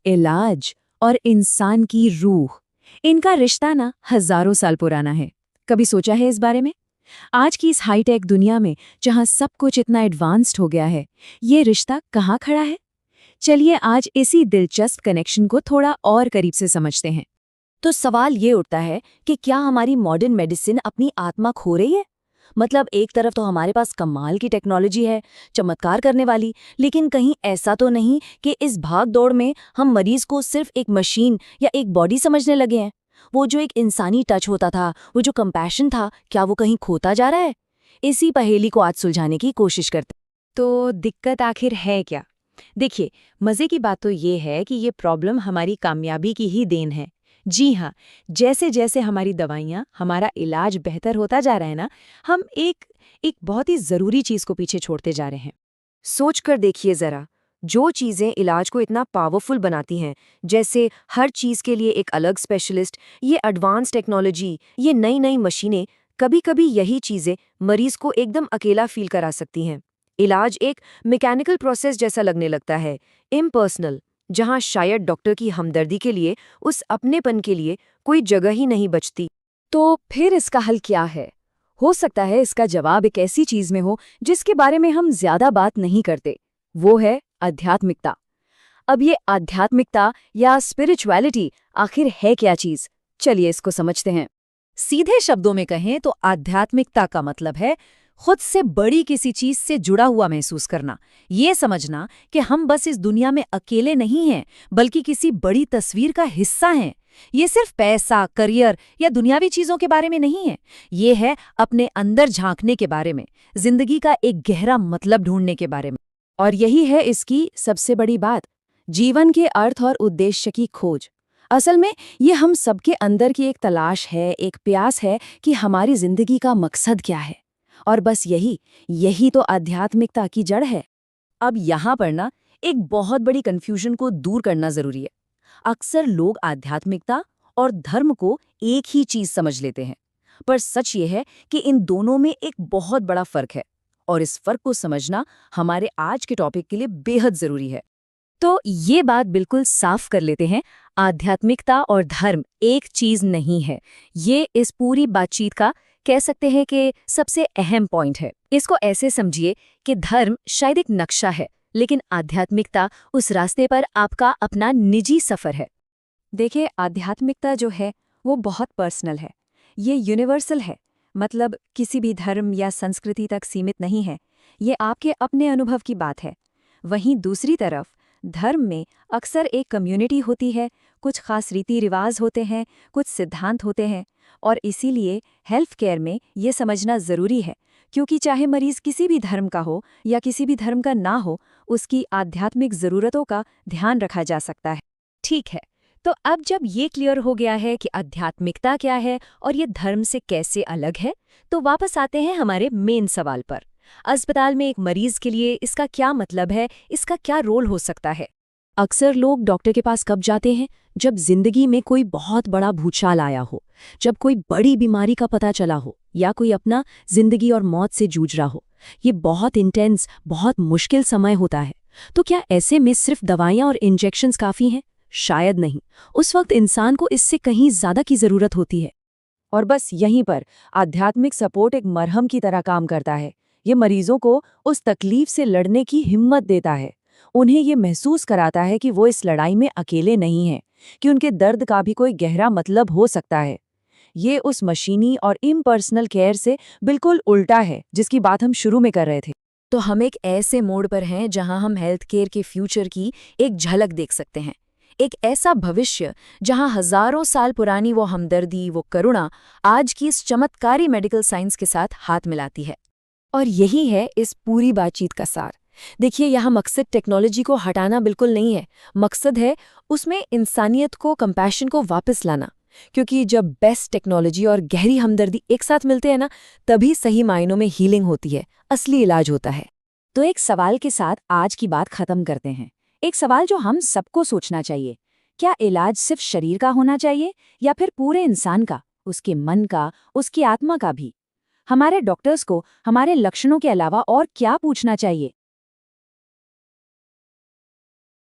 इलाज और इंसान की रूह, इनका रिश्ता ना हजारों साल पुराना है। कभी सोचा है इस बारे में? आज की इस हाईटेक दुनिया में जहां सब कुछ इतना एडवांस्ड हो गया है, ये रिश्ता कहाँ खड़ा है? चलिए आज इसी दिलचस्प कनेक्शन को थोड़ा और करीब से समझते हैं। तो सवाल ये उठता है कि क्या हमारी मॉडर्न मेडिसिन अपनी आत्मा खो रही है? मतलब एक तरफ तो हमारे पास कमाल की टेक्नोलॉजी है, चमत्कार करने वाली, लेकिन कहीं ऐसा तो नहीं कि इस भाग दौड़ में हम मरीज को सिर्फ एक मशीन या एक बॉडी समझने लगे हैं? वो जो एक इंसानी टच होता था, वो जो कंपैशन था, क्या वो कहीं खोता जा रहा है? इसी पहेली को आज सुलझाने की कोशिश करते तो दिक्कत आखिर है क्या? देखिए, मजे की बात तो ये है कि ये प्रॉब्लम हमारी कामयाबी की ही देन है। जी हाँ, जैसे जैसे हमारी दवाइयाँ, हमारा इलाज बेहतर होता जा रहा है ना, हम एक एक बहुत ही ज़रूरी चीज़ को पीछे छोड़ते जा रहे हैं। सोच कर देखिए जरा, जो चीजें इलाज को इतना पावरफुल बनाती हैं, जैसे हर चीज के लिए एक अलग स्पेशलिस्ट, ये एडवांस टेक्नोलॉजी, ये नई नई मशीनें, कभी कभी यही चीजें मरीज को एकदम अकेला फील करा सकती हैं। इलाज एक मैकेनिकल प्रोसेस जैसा लगने लगता है, इम्पर्सनल, जहां शायद डॉक्टर की हमदर्दी के लिए, उस अपनेपन के लिए कोई जगह ही नहीं बचती। तो फिर इसका हल क्या है? हो सकता है इसका जवाब एक ऐसी चीज में हो जिसके बारे में हम ज्यादा बात नहीं करते। वो है आध्यात्मिकता। अब ये आध्यात्मिकता या स्पिरिचुअलिटी आखिर है क्या चीज? चलिए इसको समझते हैं। सीधे शब्दों में कहें तो आध्यात्मिकता का मतलब है खुद से बड़ी किसी चीज से जुड़ा हुआ महसूस करना। ये समझना कि हम बस इस दुनिया में अकेले नहीं हैं, बल्कि किसी बड़ी तस्वीर का हिस्सा हैं। ये सिर्फ पैसा, करियर या दुनियावी चीजों के बारे में नहीं है। ये है अपने अंदर झांकने के बारे में, जिंदगी का एक गहरा मतलब ढूंढने के बारे में। और यही है इसकी सबसे बड़ी बात, जीवन के अर्थ और उद्देश्य की खोज। असल में ये हम सबके अंदर की एक तलाश है, एक प्यास है कि हमारी जिंदगी का मकसद क्या है। और बस यही यही तो आध्यात्मिकता की जड़ है। अब यहाँ पर ना एक बहुत बड़ी कंफ्यूजन को दूर करना जरूरी है। अक्सर लोग आध्यात्मिकता और धर्म को एक ही चीज समझ लेते हैं, पर सच ये है कि इन दोनों में एक बहुत बड़ा फर्क है, और इस फर्क को समझना हमारे आज के टॉपिक के लिए बेहद जरूरी है। तो ये बात बिल्कुल साफ कर लेते हैं, आध्यात्मिकता और धर्म एक चीज नहीं है। ये इस पूरी बातचीत का कह सकते हैं कि सबसे अहम पॉइंट है। इसको ऐसे समझिए कि धर्म शायद एक नक्शा है, लेकिन आध्यात्मिकता उस रास्ते पर आपका अपना निजी सफर है। देखिए, आध्यात्मिकता जो है वो बहुत पर्सनल है। ये यूनिवर्सल है, मतलब किसी भी धर्म या संस्कृति तक सीमित नहीं है। ये आपके अपने अनुभव की बात है। वहीं दूसरी तरफ धर्म में अक्सर एक कम्युनिटी होती है, कुछ खास रीति रिवाज होते हैं, कुछ सिद्धांत होते हैं, और इसीलिए हेल्थ केयर में ये समझना ज़रूरी है, क्योंकि चाहे मरीज किसी भी धर्म का हो या किसी भी धर्म का ना हो, उसकी आध्यात्मिक ज़रूरतों का ध्यान रखा जा सकता है। ठीक है, तो अब जब ये क्लियर हो गया है कि आध्यात्मिकता क्या है और ये धर्म से कैसे अलग है, तो वापस आते हैं हमारे मेन सवाल पर। अस्पताल में एक मरीज के लिए इसका क्या मतलब है, इसका क्या रोल हो सकता है? अक्सर लोग डॉक्टर के पास कब जाते हैं? जब जिंदगी में कोई बहुत बड़ा भूचाल आया हो, जब कोई बड़ी बीमारी का पता चला हो, या कोई अपना जिंदगी और मौत से जूझ रहा हो। ये बहुत इंटेंस, बहुत मुश्किल समय होता है। तो क्या ऐसे में सिर्फ दवाइयाँ और इंजेक्शंस काफ़ी हैं? शायद नहीं। उस वक्त इंसान को इससे कहीं ज़्यादा की ज़रूरत होती है। और बस यहीं पर आध्यात्मिक सपोर्ट एक मरहम की तरह काम करता है। ये मरीजों को उस तकलीफ से लड़ने की हिम्मत देता है। उन्हें ये महसूस कराता है कि वो इस लड़ाई में अकेले नहीं हैं, कि उनके दर्द का भी कोई गहरा मतलब हो सकता है। ये उस मशीनी और इम्पर्सनल केयर से बिल्कुल उल्टा है जिसकी बात हम शुरू में कर रहे थे। तो हम एक ऐसे मोड़ पर हैं जहां हम हेल्थ केयर के फ्यूचर की एक झलक देख सकते हैं। एक ऐसा भविष्य जहां हजारों साल पुरानी वो हमदर्दी, वो करुणा आज की इस चमत्कारी मेडिकल साइंस के साथ हाथ मिलाती है। और यही है इस पूरी बातचीत का सार। देखिए, यहाँ मकसद टेक्नोलॉजी को हटाना बिल्कुल नहीं है। मकसद है उसमें इंसानियत को, कंपैशन को वापस लाना। क्योंकि जब बेस्ट टेक्नोलॉजी और गहरी हमदर्दी एक साथ मिलते हैं ना, तभी सही मायनों में हीलिंग होती है, असली इलाज होता है। तो एक सवाल के साथ आज की बात खत्म करते हैं। एक सवाल जो हम सबको सोचना चाहिए, क्या इलाज सिर्फ शरीर का होना चाहिए या फिर पूरे इंसान का, उसके मन का, उसकी आत्मा का भी? हमारे डॉक्टर्स को हमारे लक्षणों के अलावा और क्या पूछना चाहिए?